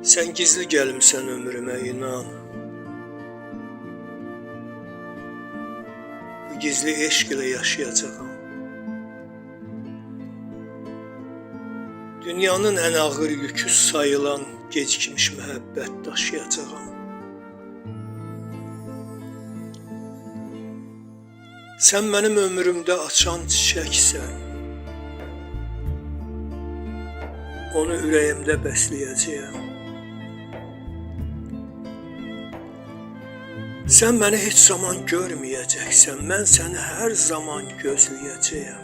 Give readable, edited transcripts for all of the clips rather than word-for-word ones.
Sən gizli gəlmisən ömrümə, inan. Bu gizli eşq ilə yaşayacağam. Dünyanın ən ağır yükü sayılan gecikmiş məhəbbət daşıyacağam. Sən mənim ömrümdə açan çiçəksən. Onu ürəyimdə bəsləyəcəyəm. Sən məni heç zaman görməyəcəksən, mən səni hər zaman gözləyəcəyəm.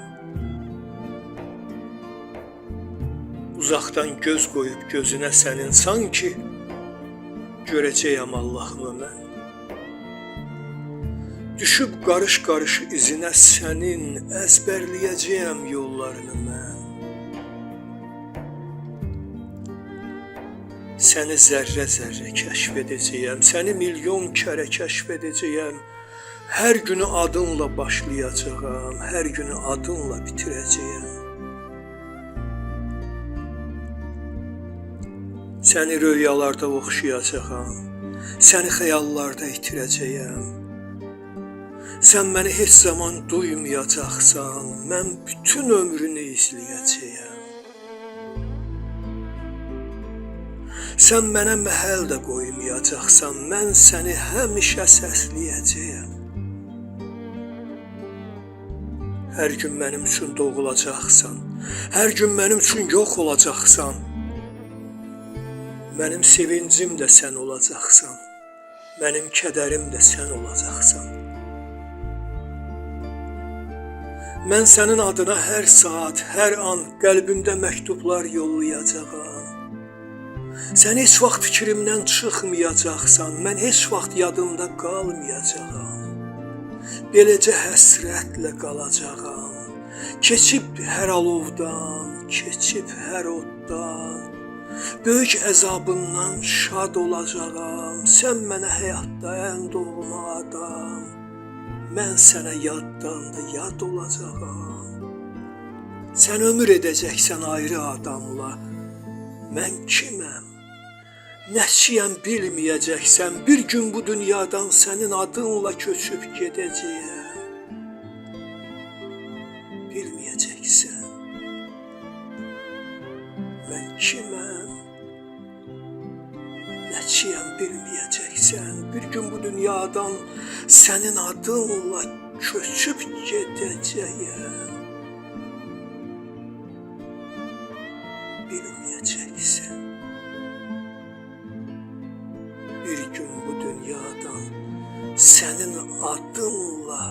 Uzaqdan göz qoyub gözünə sənin, sanki görəcəyəm Allahımı mən. Düşüb qarış-qarış izinə sənin, əzbərləyəcəyəm yollarını mən. Səni zərrə-zərrə kəşf edəcəyəm, səni milyon kərə kəşf edəcəyəm. Hər günü adınla başlayacağam, hər günü adınla bitirəcəyəm. Səni röyalarda oxşayacağam, səni xəyallarda itirəcəyəm. Sən məni heç zaman duymayacaqsan, mən bütün ömrünü izləyəcəyəm. Sən mənə məhəl də qoymayacaqsan, mən səni həmişə səsləyəcəyəm. Hər gün mənim üçün doğulacaqsan, hər gün mənim üçün yox olacaqsan. Mənim sevincim də sən olacaqsan, mənim kədərim də sən olacaqsan. Mən sənin adına hər saat, hər an qəlbimdə məktublar yollayacağam. Sən heç vaxt fikrimdən çıxmayacaqsan, mən heç vaxt yadımda qalmayacağam. Beləcə həsrətlə qalacağam. Keçib hər alovdan, keçib hər oddan, böyük əzabından şad olacağam. Sən mənə həyatda ən doğma adam, mən sənə yaddan da yad olacağam. Sən ömür edəcəksən ayrı adamla, mən kiməm? Nəçiyəm bilməyəcəksən, bir gün bu dünyadan sənin adınla köçüb gedəcəyəm. Bilməyəcəksən, mən kiməm? Nəçiyəm bilməyəcəksən, bir gün bu dünyadan sənin adınla köçüb gedəcəyəm. Bilməyəcəksən. Bir gün bu dünyadan sənin adınla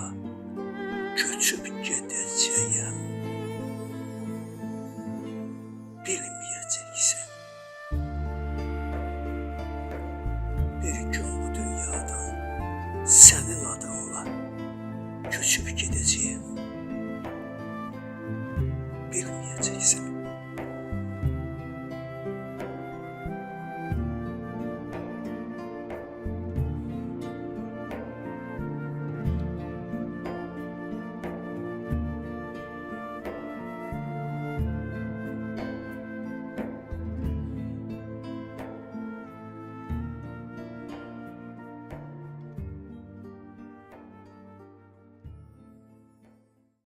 köçüb gedəcəyəm. Bilməyəcəksən. Bir gün bu dünyadan sənin adınla köçüb gedəcəyəm. Bilməyəcəksən.